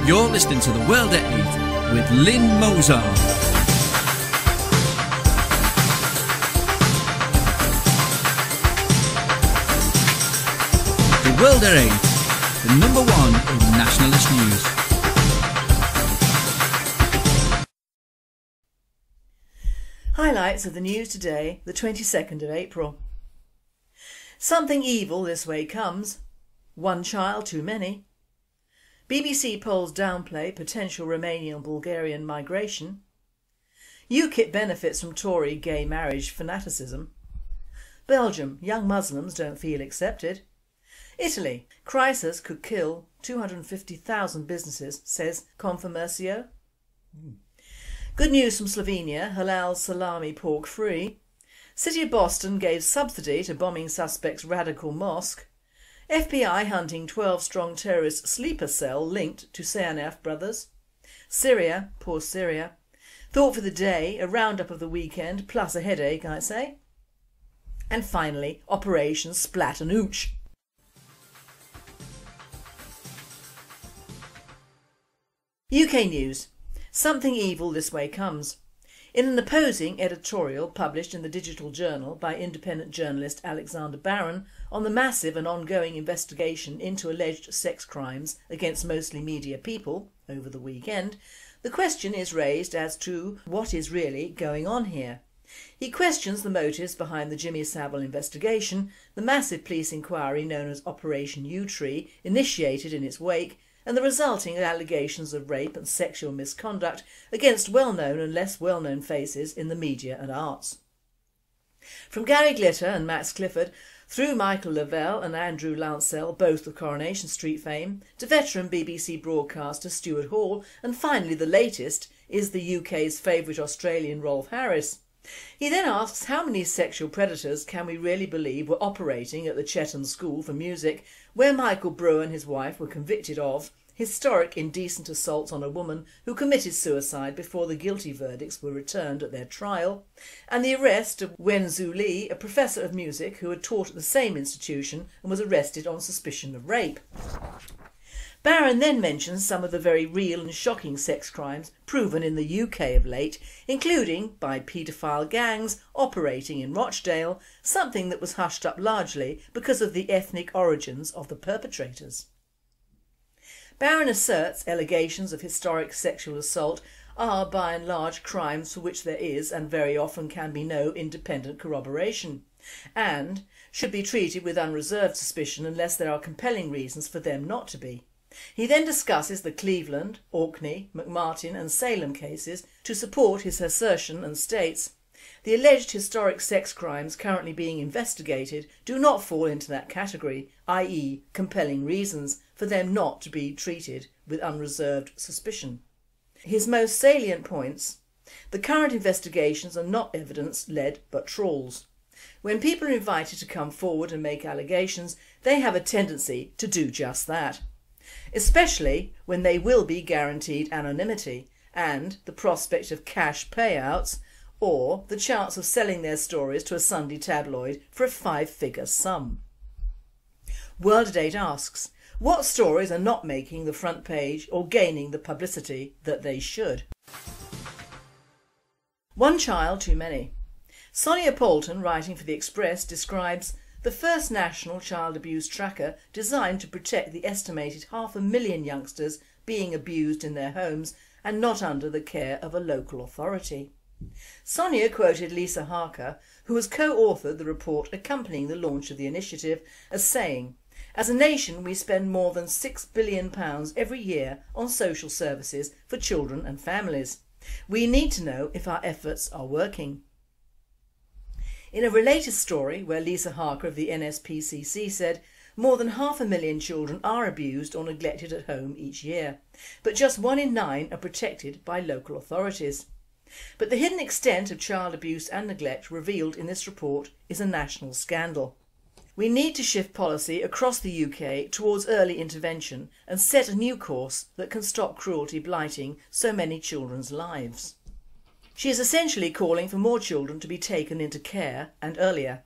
You're listening to The World at 8 with Lynn Mozart. The World at 8, the number one in nationalist news. Highlights of the news today, the 22nd of April. Something evil this way comes. One child too many. BBC polls downplay potential Romanian-Bulgarian migration. UKIP benefits from Tory gay marriage fanaticism. Belgium, young Muslims don't feel accepted. Italy, crisis could kill 250,000 businesses, says Confirmatio. Good news from Slovenia, halal salami pork free. City of Boston gave subsidy to bombing suspect's radical mosque. FBI hunting 12-strong terrorist sleeper cell linked to Sayanath brothers. Syria, poor Syria. Thought for the day, a roundup of the weekend, plus a headache, I'd say. And finally, Operation Splat and Ooch. UK news. Something evil this way comes. In an opposing editorial published in the Digital Journal by independent journalist Alexander Barron on the massive and ongoing investigation into alleged sex crimes against mostly media people over the weekend, the question is raised as to what is really going on here. He questions the motives behind the Jimmy Savile investigation, the massive police inquiry known as Operation U-Tree initiated in its wake, and the resulting allegations of rape and sexual misconduct against well-known and less well-known faces in the media and arts. From Gary Glitter and Max Clifford, through Michael Lavelle and Andrew Lancel, both of Coronation Street fame, to veteran BBC broadcaster Stuart Hall, and finally the latest is the UK's favourite Australian Rolf Harris. He then asks how many sexual predators can we really believe were operating at the Chetton School for Music, where Michael Brewer and his wife were convicted of historic indecent assaults on a woman who committed suicide before the guilty verdicts were returned at their trial, and the arrest of Wen Zhu Li, a professor of music who had taught at the same institution and was arrested on suspicion of rape. Barron then mentions some of the very real and shocking sex crimes proven in the UK of late, including by paedophile gangs operating in Rochdale, something that was hushed up largely because of the ethnic origins of the perpetrators. Barron asserts allegations of historic sexual assault are by and large crimes for which there is and very often can be no independent corroboration, and should be treated with unreserved suspicion unless there are compelling reasons for them not to be. He then discusses the Cleveland, Orkney, McMartin and Salem cases to support his assertion and states, the alleged historic sex crimes currently being investigated do not fall into that category, i.e. compelling reasons for them not to be treated with unreserved suspicion. His most salient points: the current investigations are not evidence-led but trawls. When people are invited to come forward and make allegations, they have a tendency to do just that, especially when they will be guaranteed anonymity and the prospect of cash payouts or the chance of selling their stories to a Sunday tabloid for a 5-figure sum. World at 8 asks, what stories are not making the front page or gaining the publicity that they should? One child too many. Sonia Poulton, writing for The Express, describes the first national child abuse tracker designed to protect the estimated 500,000 youngsters being abused in their homes and not under the care of a local authority. Sonia quoted Lisa Harker, who has co-authored the report accompanying the launch of the initiative, as saying, as a nation we spend more than £6 billion every year on social services for children and families. We need to know if our efforts are working. In a related story where Lisa Harker of the NSPCC said more than 500,000 children are abused or neglected at home each year, but just 1 in 9 are protected by local authorities. But the hidden extent of child abuse and neglect revealed in this report is a national scandal. We need to shift policy across the UK towards early intervention and set a new course that can stop cruelty blighting so many children's lives. She is essentially calling for more children to be taken into care and earlier.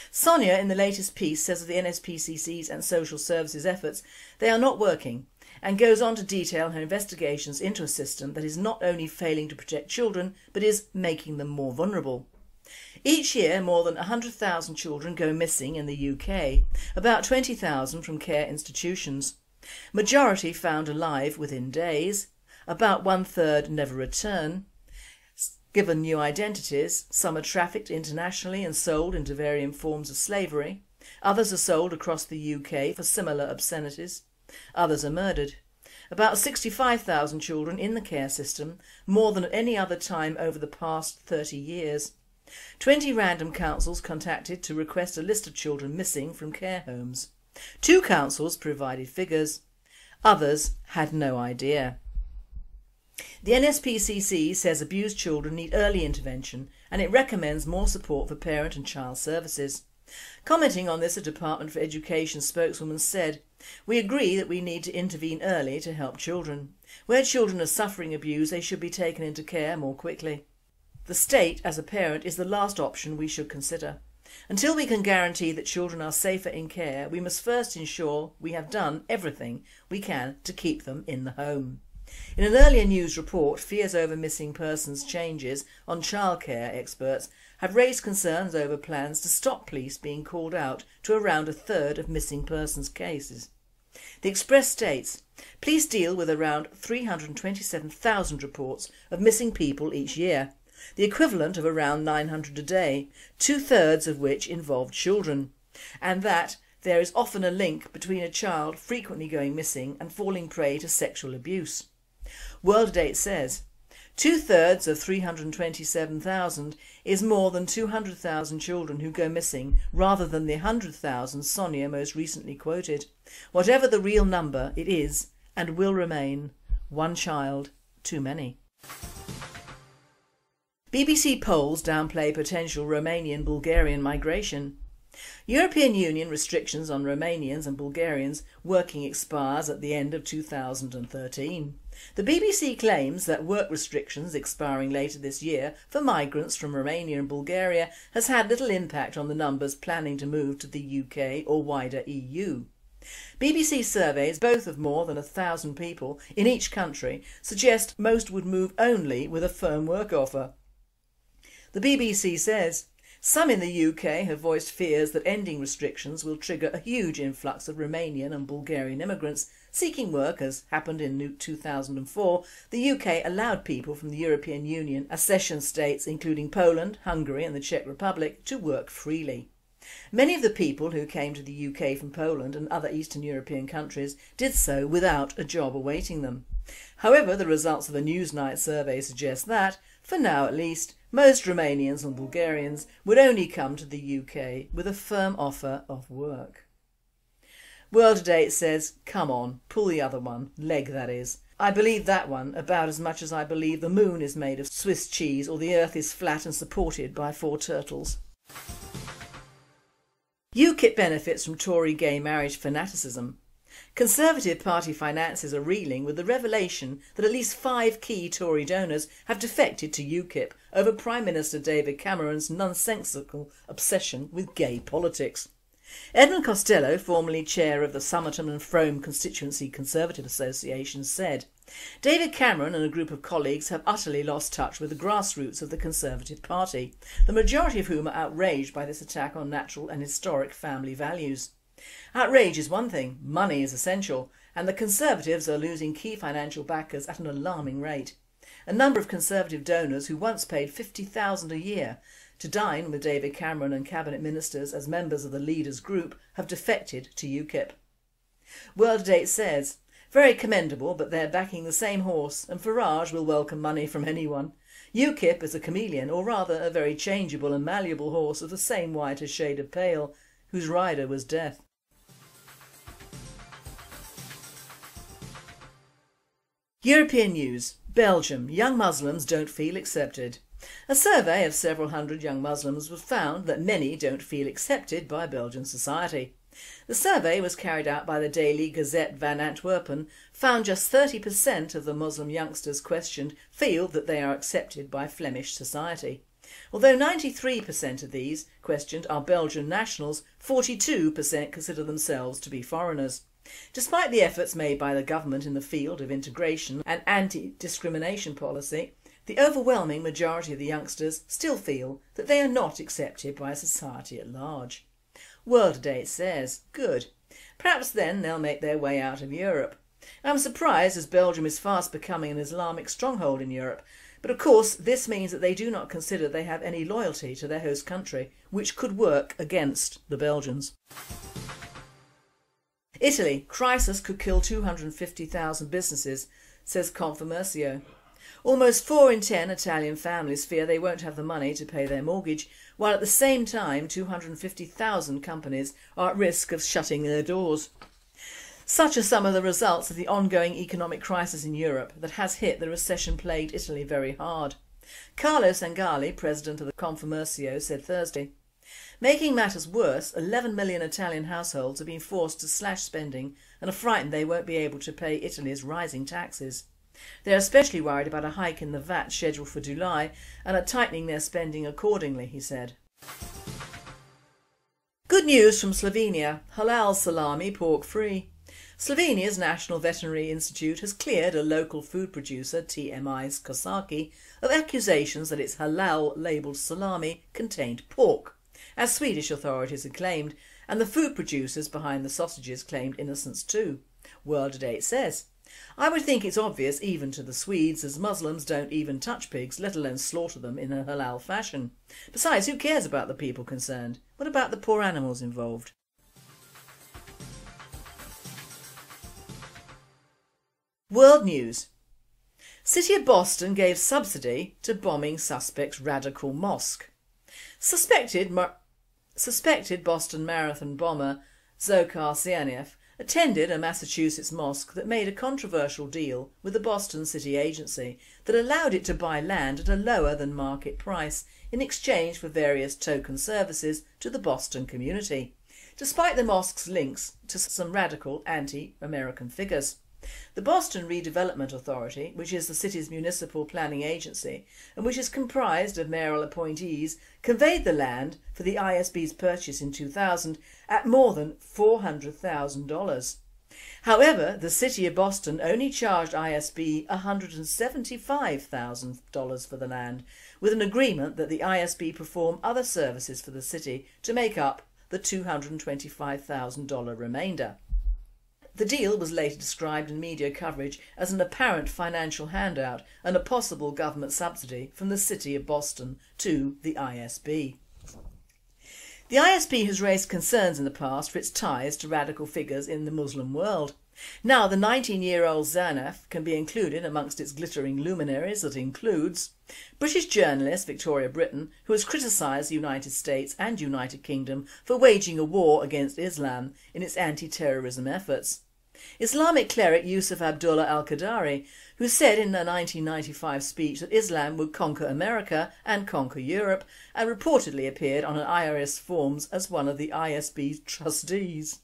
Sonia in the latest piece says of the NSPCC's and social services efforts, they are not working and goes on to detail her investigations into a system that is not only failing to protect children but is making them more vulnerable. Each year more than 100,000 children go missing in the UK, about 20,000 from care institutions. Majority found alive within days, about 1/3 never return. Given new identities, some are trafficked internationally and sold into varying forms of slavery. Others are sold across the UK for similar obscenities. Others are murdered. About 65,000 children in the care system, more than at any other time over the past 30 years. 20 random councils contacted to request a list of children missing from care homes. 2 councils provided figures. Others had no idea. The NSPCC says abused children need early intervention and it recommends more support for parent and child services. Commenting on this, a Department for Education spokeswoman said, "We agree that we need to intervene early to help children. Where children are suffering abuse, they should be taken into care more quickly. The state as a parent is the last option we should consider. Until we can guarantee that children are safer in care, we must first ensure we have done everything we can to keep them in the home." In an earlier news report, fears over missing persons changes on childcare experts have raised concerns over plans to stop police being called out to around 1/3 of missing persons cases. The Express states, "Police deal with around 327,000 reports of missing people each year, the equivalent of around 900 a day, 2/3 of which involve children, and that there is often a link between a child frequently going missing and falling prey to sexual abuse." World says, 2/3 of 327,000 is more than 200,000 children who go missing rather than the 100,000 Sonia most recently quoted. Whatever the real number, it is and will remain one child too many. BBC polls downplay potential Romanian-Bulgarian migration. European Union restrictions on Romanians and Bulgarians working expires at the end of 2013. The BBC claims that work restrictions expiring later this year for migrants from Romania and Bulgaria has had little impact on the numbers planning to move to the UK or wider EU. BBC surveys, both of more than 1,000 people in each country, suggest most would move only with a firm work offer. The BBC says, "Some in the UK have voiced fears that ending restrictions will trigger a huge influx of Romanian and Bulgarian immigrants seeking work, as happened in 2004. The UK allowed people from the European Union accession states, including Poland, Hungary and the Czech Republic, to work freely. Many of the people who came to the UK from Poland and other Eastern European countries did so without a job awaiting them. However, the results of a Newsnight survey suggest that, for now at least, most Romanians and Bulgarians would only come to the UK with a firm offer of work." World Today says, "Come on, pull the other one, leg that is. I believe that one about as much as I believe the moon is made of Swiss cheese or the earth is flat and supported by 4 turtles." UKIP benefits from Tory gay marriage fanaticism. Conservative Party finances are reeling with the revelation that at least 5 key Tory donors have defected to UKIP over Prime Minister David Cameron's nonsensical obsession with gay politics. Edmund Costello, formerly chair of the Somerton and Frome Constituency Conservative Association, said, "David Cameron and a group of colleagues have utterly lost touch with the grassroots of the Conservative Party, the majority of whom are outraged by this attack on natural and historic family values. Outrage is one thing, money is essential, and the Conservatives are losing key financial backers at an alarming rate. A number of Conservative donors who once paid $50,000 a year to dine with David Cameron and cabinet ministers as members of the Leaders Group have defected to UKIP." World Date says, "Very commendable, but they're backing the same horse and Farage will welcome money from anyone. UKIP is a chameleon, or rather a very changeable and malleable horse of the same white as shade of pale, whose rider was death." European news. Belgium. Young Muslims don't feel accepted. A survey of several hundred young Muslims was found that many don't feel accepted by Belgian society. The survey was carried out by the daily Gazette van Antwerpen, found just 30% of the Muslim youngsters questioned feel that they are accepted by Flemish society. Although 93% of these questioned are Belgian nationals, 42% consider themselves to be foreigners. Despite the efforts made by the government in the field of integration and anti-discrimination policy, the overwhelming majority of the youngsters still feel that they are not accepted by society at large. World Today says, good, perhaps then they'll make their way out of Europe. I'm surprised, as Belgium is fast becoming an Islamic stronghold in Europe, but of course this means that they do not consider they have any loyalty to their host country, which could work against the Belgians. Italy, crisis could kill 250,000 businesses, says Confommercio. Almost 4 in 10 Italian families fear they won't have the money to pay their mortgage, while at the same time 250,000 companies are at risk of shutting their doors. Such are some of the results of the ongoing economic crisis in Europe that has hit the recession-plagued Italy very hard. Carlo Sangalli, president of the Confommercio, said Thursday. Making matters worse, 11 million Italian households have been forced to slash spending and are frightened they won't be able to pay Italy's rising taxes. They are especially worried about a hike in the VAT scheduled for July and are tightening their spending accordingly, he said. Good news from Slovenia, halal salami pork free. Slovenia's National Veterinary Institute has cleared a local food producer, TMI's Kosaki, of accusations that its halal-labelled salami contained pork, as Swedish authorities had claimed, and the food producers behind the sausages claimed innocence too. World Today says, I would think it's obvious even to the Swedes, as Muslims don't even touch pigs, let alone slaughter them in a halal fashion. Besides, who cares about the people concerned? What about the poor animals involved? World News. City of Boston gave subsidy to bombing suspect's radical mosque. Suspected Boston Marathon bomber Dzhokhar Tsarnaev attended a Massachusetts mosque that made a controversial deal with the Boston City Agency that allowed it to buy land at a lower than market price in exchange for various token services to the Boston community, despite the mosque's links to some radical anti-American figures. The Boston Redevelopment Authority, which is the city's municipal planning agency and which is comprised of mayoral appointees, conveyed the land for the ISB's purchase in 2000 at more than $400,000. However, the City of Boston only charged ISB $175,000 for the land, with an agreement that the ISB perform other services for the city to make up the $225,000 remainder. The deal was later described in media coverage as an apparent financial handout and a possible government subsidy from the City of Boston to the ISB. The ISB has raised concerns in the past for its ties to radical figures in the Muslim world. Now the 19-year-old Tsarnaev can be included amongst its glittering luminaries that includes British journalist Victoria Britton, who has criticised the United States and United Kingdom for waging a war against Islam in its anti-terrorism efforts. Islamic cleric Yusuf Abdullah al-Qadari, who said in a 1995 speech that Islam would conquer America and conquer Europe, and reportedly appeared on an IRS forms as one of the ISB's trustees.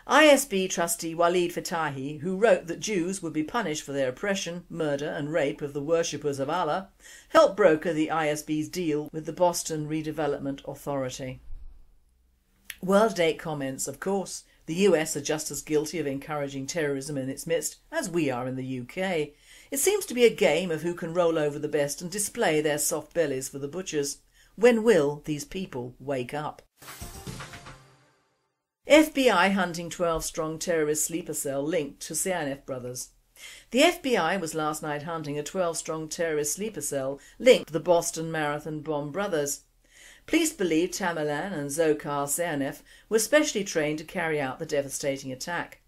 ISB trustee Walid Fatahi, who wrote that Jews would be punished for their oppression, murder and rape of the worshippers of Allah, helped broker the ISB's deal with the Boston Redevelopment Authority. World Day comments, of course, the US are just as guilty of encouraging terrorism in its midst as we are in the UK. It seems to be a game of who can roll over the best and display their soft bellies for the butchers. When will these people wake up? FBI hunting 12-strong terrorist sleeper cell linked to Tsarnaev brothers. The FBI was last night hunting a 12-strong terrorist sleeper cell linked to the Boston Marathon bomb brothers. Police believe Tamerlan and Dzhokhar Tsarnaev were specially trained to carry out the devastating attack.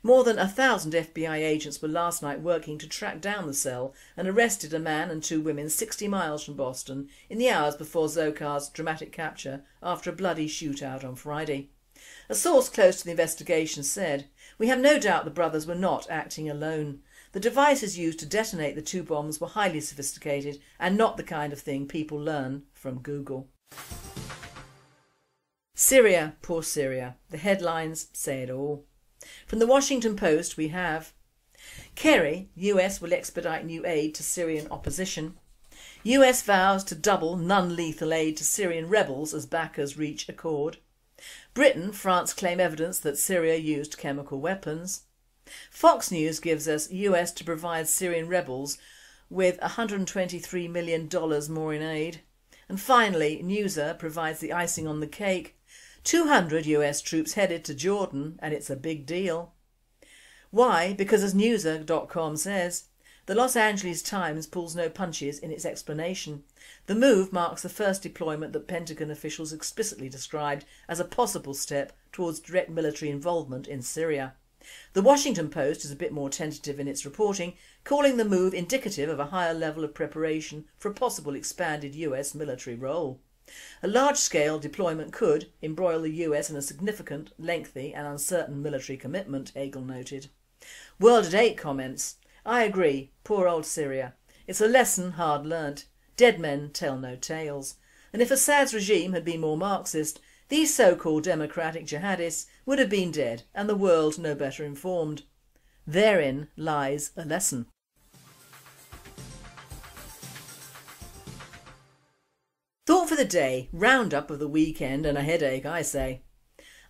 More than 1,000 FBI agents were last night working to track down the cell and arrested a man and 2 women 60 miles from Boston in the hours before Dzhokhar's dramatic capture after a bloody shootout on Friday. A source close to the investigation said, "We have no doubt the brothers were not acting alone. The devices used to detonate the 2 bombs were highly sophisticated and not the kind of thing people learn from Google." Syria, poor Syria. The headlines say it all. From the Washington Post we have Kerry, US will expedite new aid to Syrian opposition. US vows to double non-lethal aid to Syrian rebels as backers reach accord. Britain, France claim evidence that Syria used chemical weapons. Fox News gives us US to provide Syrian rebels with $123 million more in aid. And finally, Newser provides the icing on the cake. 200 US troops headed to Jordan, and it's a big deal. Why? Because as Newser.com says, the Los Angeles Times pulls no punches in its explanation. The move marks the first deployment that Pentagon officials explicitly described as a possible step towards direct military involvement in Syria. The Washington Post is a bit more tentative in its reporting, calling the move indicative of a higher level of preparation for a possible expanded US military role. A large-scale deployment could embroil the US in a significant, lengthy and uncertain military commitment, Hagel noted. World at 8 comments, I agree, poor old Syria. It's a lesson hard learnt. Dead men tell no tales. And if Assad's regime had been more Marxist, these so-called democratic jihadists would have been dead and the world no better informed. Therein lies a lesson. Thought for the day, roundup of the weekend and a headache, I say.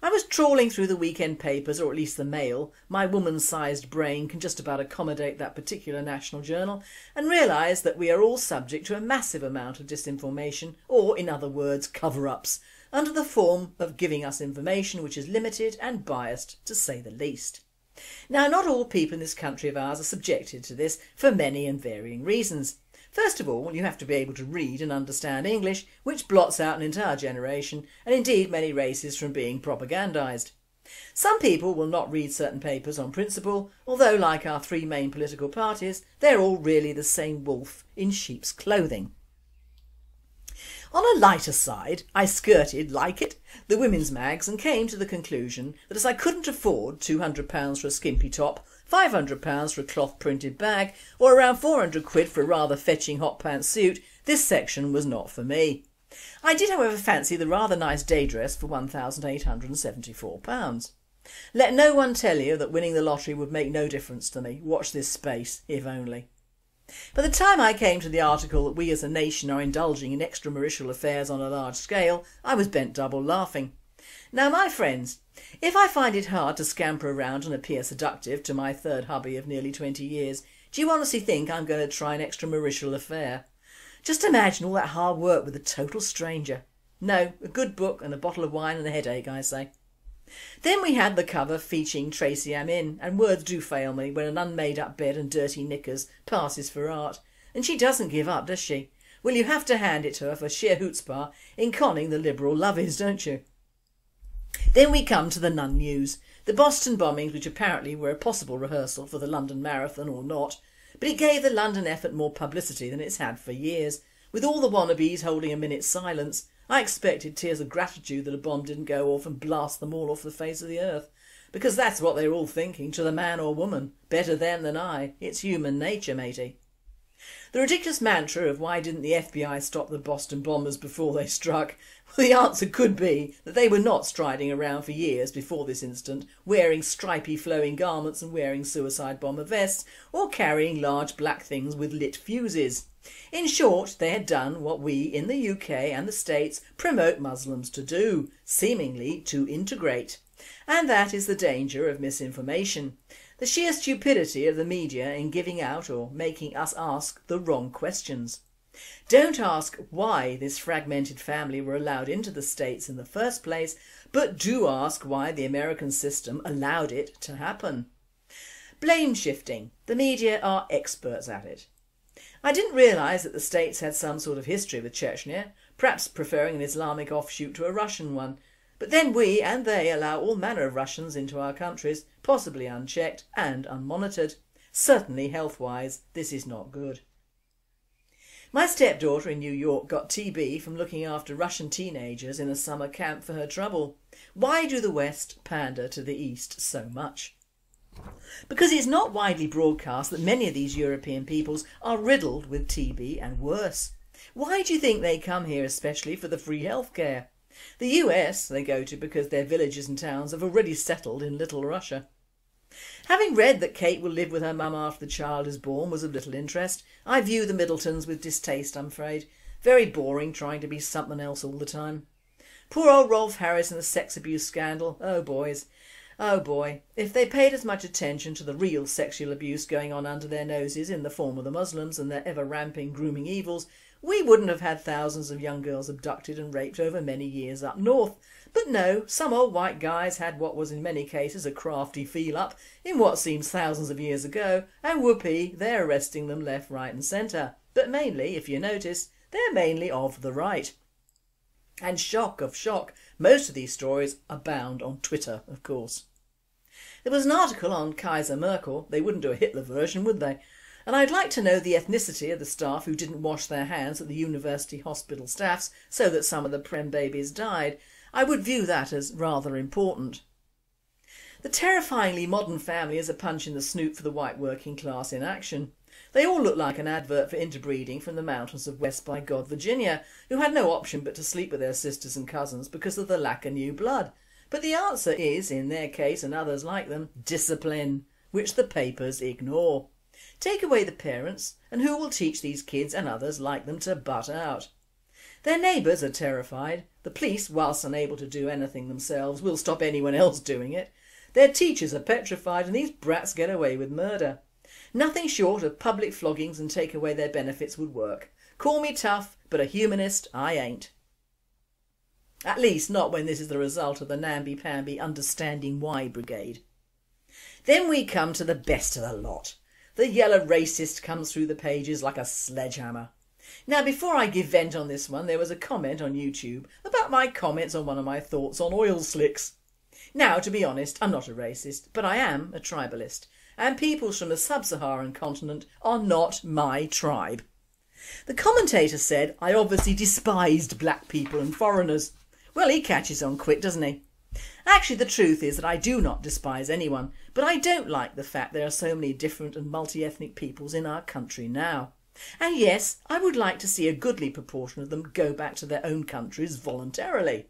I was trawling through the weekend papers, or at least the Mail. My woman-sized brain can just about accommodate that particular national journal, and realised that we are all subject to a massive amount of disinformation, or in other words cover-ups, under the form of giving us information which is limited and biased, to say the least. Now, not all people in this country of ours are subjected to this for many and varying reasons. First of all, you have to be able to read and understand English, which blots out an entire generation, and indeed many races, from being propagandised. Some people will not read certain papers on principle, although like our three main political parties, they're all really the same wolf in sheep's clothing. On a lighter side, I skirted, like it, the women's mags and came to the conclusion that as I couldn't afford £200 for a skimpy top, £500 for a cloth printed bag, or around 400 quid for a rather fetching hot pants suit, this section was not for me. I did however fancy the rather nice day dress for £1,874. Let no one tell you that winning the lottery would make no difference to me. Watch this space, if only. By the time I came to the article that we as a nation are indulging in extramarital affairs on a large scale, I was bent double laughing. Now my friends, if I find it hard to scamper around and appear seductive to my third hubby of nearly 20 years, do you honestly think I'm going to try an extramarital affair? Just imagine all that hard work with a total stranger. No, a good book and a bottle of wine and a headache, I say. Then we had the cover featuring Tracy Amin, and words do fail me when an unmade-up bed and dirty knickers passes for art. And she doesn't give up, does she? Well, you have to hand it to her for sheer chutzpah in conning the liberal lovies, don't you? Then we come to the non-news. The Boston bombings, which apparently were a possible rehearsal for the London Marathon or not, but it gave the London effort more publicity than it's had for years. With all the wannabes holding a minute's silence, I expected tears of gratitude that a bomb didn't go off and blast them all off the face of the earth. Because that's what they're all thinking, to the man or woman. Better them than I. It's human nature, matey. The ridiculous mantra of why didn't the FBI stop the Boston bombers before they struck? Well, the answer could be that they were not striding around for years before this incident, wearing stripy flowing garments and wearing suicide bomber vests, or carrying large black things with lit fuses. In short, they had done what we in the UK and the States promote Muslims to do, seemingly to integrate. And that is the danger of misinformation. The sheer stupidity of the media in giving out or making us ask the wrong questions. Don't ask why this fragmented family were allowed into the States in the first place, but do ask why the American system allowed it to happen. Blame shifting. The media are experts at it. I didn't realise that the States had some sort of history with Chechnya, perhaps preferring an Islamic offshoot to a Russian one. But then we and they allow all manner of Russians into our countries, possibly unchecked and unmonitored. Certainly health-wise, this is not good. My stepdaughter in New York got TB from looking after Russian teenagers in a summer camp for her trouble. Why do the West pander to the East so much? Because it's not widely broadcast that many of these European peoples are riddled with TB and worse. Why do you think they come here especially for the free health care? The US they go to because their villages and towns have already settled in Little Russia. Having read that Kate will live with her mum after the child is born was of little interest. I view the Middletons with distaste, I'm afraid. Very boring trying to be something else all the time. Poor old Rolf Harris and the sex abuse scandal. Oh boys. Oh boy, if they paid as much attention to the real sexual abuse going on under their noses in the form of the Muslims and their ever-ramping grooming evils, we wouldn't have had thousands of young girls abducted and raped over many years up north. But no, some old white guys had what was in many cases a crafty feel-up in what seems thousands of years ago, and whoopee, they're arresting them left, right and centre. But mainly, if you notice, they're mainly of the right. And shock of shock, most of these stories abound on Twitter, of course. There was an article on Kaiser Merkel. They wouldn't do a Hitler version, would they? And I'd like to know the ethnicity of the staff who didn't wash their hands at the university hospital staffs so that some of the prem babies died. I would view that as rather important. The terrifyingly modern family is a punch in the snoot for the white working class in action. They all look like an advert for interbreeding from the mountains of West by God, Virginia, who had no option but to sleep with their sisters and cousins because of the lack of new blood. But the answer is, in their case and others like them, discipline, which the papers ignore. Take away the parents, and who will teach these kids and others like them to butt out? Their neighbours are terrified. The police, whilst unable to do anything themselves, will stop anyone else doing it. Their teachers are petrified, and these brats get away with murder. Nothing short of public floggings and take away their benefits would work. Call me tough, but a humanist I ain't. At least not when this is the result of the namby-pamby understanding why brigade. Then we come to the best of the lot. The yellow racist comes through the pages like a sledgehammer. Now before I give vent on this one, there was a comment on YouTube about my comments on one of my thoughts on oil slicks. Now to be honest, I'm not a racist, but I am a tribalist, and peoples from the sub-Saharan continent are not my tribe. The commentator said I obviously despised black people and foreigners. Well, he catches on quick, doesn't he? Actually, the truth is that I do not despise anyone, but I don't like the fact there are so many different and multi-ethnic peoples in our country now. And yes, I would like to see a goodly proportion of them go back to their own countries voluntarily.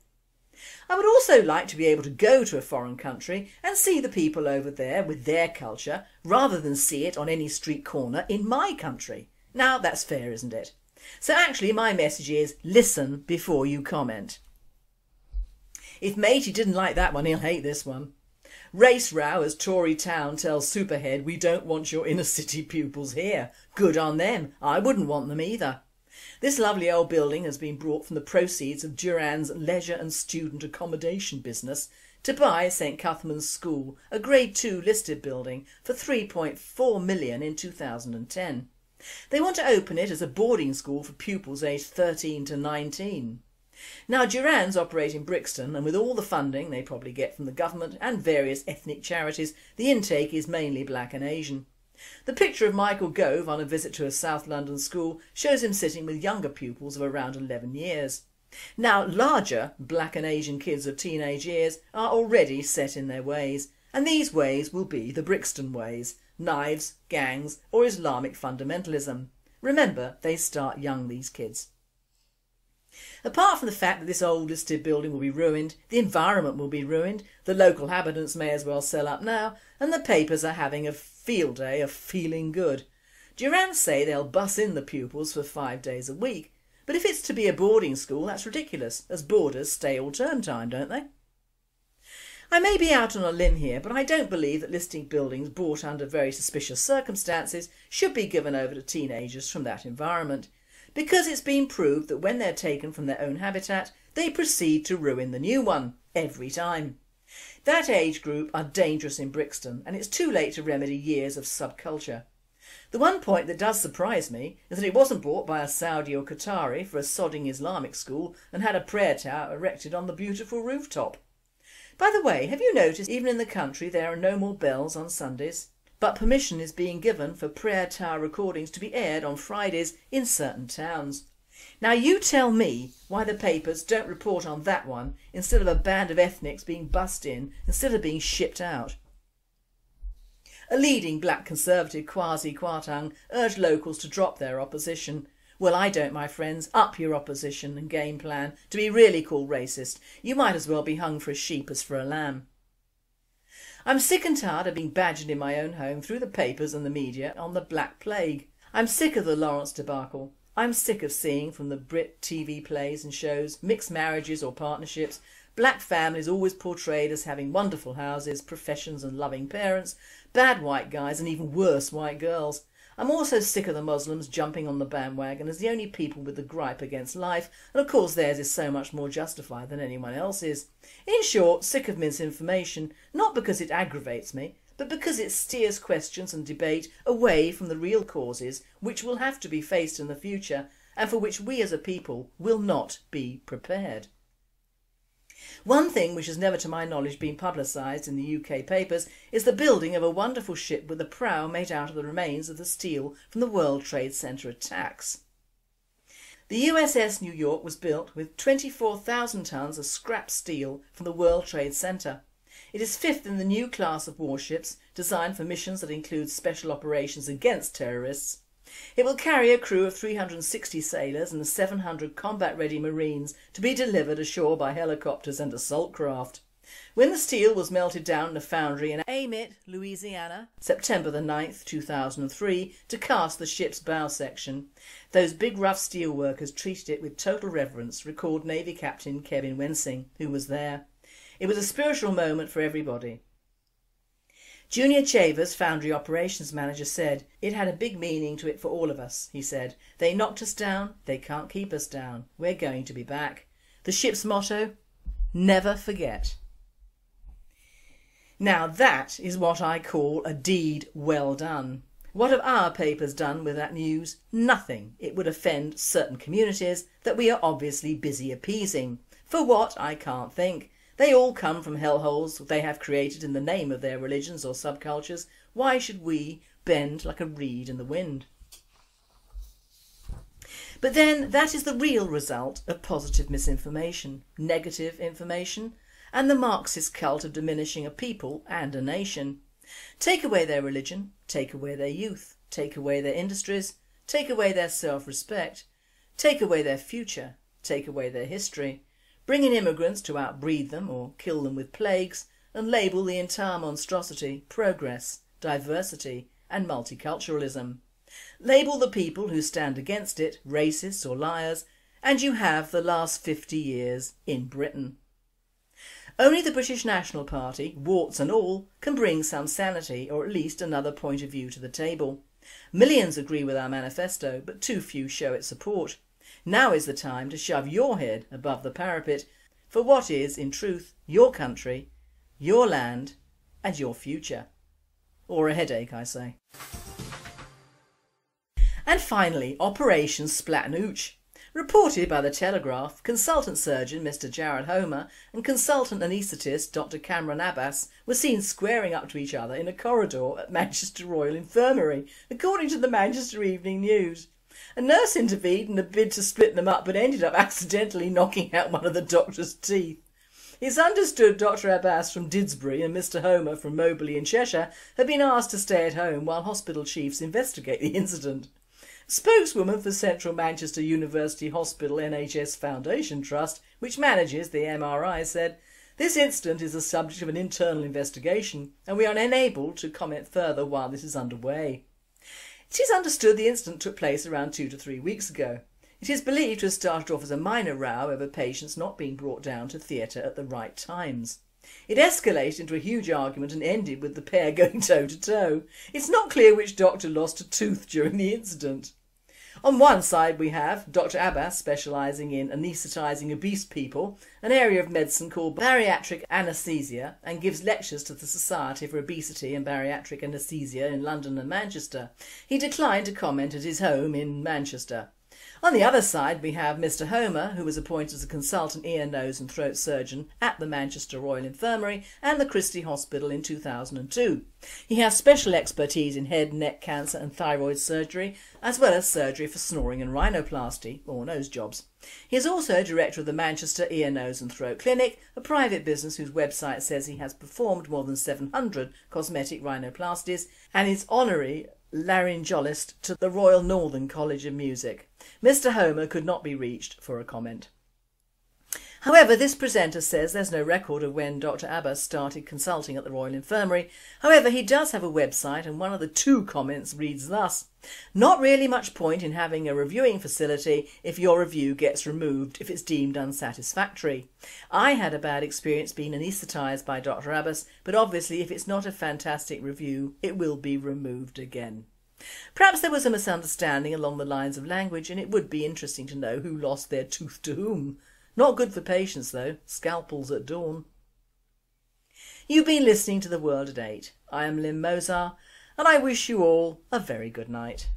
I would also like to be able to go to a foreign country and see the people over there with their culture rather than see it on any street corner in my country. Now that's fair, isn't it? So actually my message is listen before you comment. If Matey didn't like that one, he'll hate this one. Race row as Tory town tells Superhead we don't want your inner city pupils here. Good on them. I wouldn't want them either. This lovely old building has been brought from the proceeds of Duran's leisure and student accommodation business to buy St Cuthman's School, a Grade 2 listed building, for £3.4 million in 2010. They want to open it as a boarding school for pupils aged 13 to 19. Now Duran's operate in Brixton, and with all the funding they probably get from the government and various ethnic charities, the intake is mainly black and Asian. The picture of Michael Gove on a visit to a South London school shows him sitting with younger pupils of around 11 years. Now larger black and Asian kids of teenage years are already set in their ways, and these ways will be the Brixton ways: knives, gangs or Islamic fundamentalism. Remember, they start young, these kids. Apart from the fact that this old listed building will be ruined, the environment will be ruined, the local inhabitants may as well sell up now, and the papers are having a field day of feeling good. Duran say they'll bus in the pupils for 5 days a week, but if it's to be a boarding school that's ridiculous, as boarders stay all term time, don't they? I may be out on a limb here, but I don't believe that listed buildings bought under very suspicious circumstances should be given over to teenagers from that environment, because it's been proved that when they're taken from their own habitat, they proceed to ruin the new one, every time. That age group are dangerous in Brixton, and it's too late to remedy years of subculture. The one point that does surprise me is that it wasn't bought by a Saudi or Qatari for a sodding Islamic school and had a prayer tower erected on the beautiful rooftop. By the way, have you noticed even in the country there are no more bells on Sundays? But permission is being given for prayer tower recordings to be aired on Fridays in certain towns. Now you tell me why the papers don't report on that one instead of a band of ethnics being bussed in instead of being shipped out. A leading black conservative, Kwasi Kwarteng, urged locals to drop their opposition. Well, I don't, my friends. Up your opposition and game plan. To be really called racist, you might as well be hung for a sheep as for a lamb. I'm sick and tired of being badgered in my own home through the papers and the media on the Black Plague. I'm sick of the Lawrence debacle. I'm sick of seeing from the Brit TV plays and shows mixed marriages or partnerships, black families always portrayed as having wonderful houses, professions and loving parents, bad white guys and even worse white girls. I'm also sick of the Muslims jumping on the bandwagon as the only people with the gripe against life, and of course theirs is so much more justified than anyone else's. In short, sick of misinformation, not because it aggravates me, but because it steers questions and debate away from the real causes which will have to be faced in the future and for which we as a people will not be prepared. One thing which has never to my knowledge been publicised in the UK papers is the building of a wonderful ship with a prow made out of the remains of the steel from the World Trade Center attacks. The USS New York was built with 24,000 tonnes of scrap steel from the World Trade Center. It is fifth in the new class of warships designed for missions that include special operations against terrorists. It will carry a crew of 360 sailors and 700 combat-ready Marines to be delivered ashore by helicopters and assault craft. When the steel was melted down in a foundry in Amite, Louisiana, September the 9th, 2003, to cast the ship's bow section, those big rough steel workers treated it with total reverence, recalled Navy Captain Kevin Wensing, who was there. It was a spiritual moment for everybody. Junior Chavers, Foundry Operations Manager, said, "It had a big meaning to it for all of us," he said. "They knocked us down, they can't keep us down. We're going to be back." The ship's motto? Never forget. Now that is what I call a deed well done. What have our papers done with that news? Nothing. It would offend certain communities that we are obviously busy appeasing. For what? I can't think. They all come from hellholes they have created in the name of their religions or subcultures. Why should we bend like a reed in the wind? But then that is the real result of positive misinformation, negative information, and the Marxist cult of diminishing a people and a nation. Take away their religion, take away their youth, take away their industries, take away their self-respect, take away their future, take away their history. Bring in immigrants to outbreed them or kill them with plagues, and label the entire monstrosity progress, diversity and multiculturalism. Label the people who stand against it racists or liars, and you have the last 50 years in Britain. Only the British National Party, warts and all, can bring some sanity or at least another point of view to the table. Millions agree with our manifesto, but too few show its support. Now is the time to shove your head above the parapet for what is, in truth, your country, your land and your future. Or a headache, I say. And finally, Operation Splat and Ooch. Reported by the Telegraph, consultant surgeon Mr Jared Homer and consultant anaesthetist Dr Cameron Abbas were seen squaring up to each other in a corridor at Manchester Royal Infirmary, according to the Manchester Evening News. A nurse intervened in a bid to split them up but ended up accidentally knocking out one of the doctor's teeth. It's understood Dr Abbas from Didsbury and Mr Homer from Moberley in Cheshire have been asked to stay at home while hospital chiefs investigate the incident. A spokeswoman for Central Manchester University Hospital NHS Foundation Trust, which manages the MRI, said, "This incident is the subject of an internal investigation and we are unable to comment further while this is underway." It is understood the incident took place around 2 to 3 weeks ago. It is believed to have started off as a minor row over patients not being brought down to theatre at the right times. It escalated into a huge argument and ended with the pair going toe to toe. It's not clear which doctor lost a tooth during the incident. On one side we have Dr Abbas specialising in anaesthetising obese people, an area of medicine called bariatric anaesthesia, and gives lectures to the Society for Obesity and Bariatric Anaesthesia in London and Manchester. He declined to comment at his home in Manchester. On the other side we have Mr Homer, who was appointed as a consultant ear, nose and throat surgeon at the Manchester Royal Infirmary and the Christie Hospital in 2002. He has special expertise in head, neck cancer and thyroid surgery, as well as surgery for snoring and rhinoplasty, or nose jobs. He is also director of the Manchester Ear, Nose and Throat Clinic, a private business whose website says he has performed more than 700 cosmetic rhinoplasties, and is honorary laryngologist to the Royal Northern College of Music. Mr Homer could not be reached for a comment. However, this presenter says there's no record of when Dr Abbas started consulting at the Royal Infirmary. However, he does have a website, and one of the 2 comments reads thus: "Not really much point in having a reviewing facility if your review gets removed if it's deemed unsatisfactory. I had a bad experience being anaesthetised by Dr Abbas, but obviously if it's not a fantastic review it will be removed again." Perhaps there was a misunderstanding along the lines of language, and it would be interesting to know who lost their tooth to whom. Not good for patients though, scalpels at dawn. You've been listening to The World at 8. I am Lynn Mozar, and I wish you all a very good night.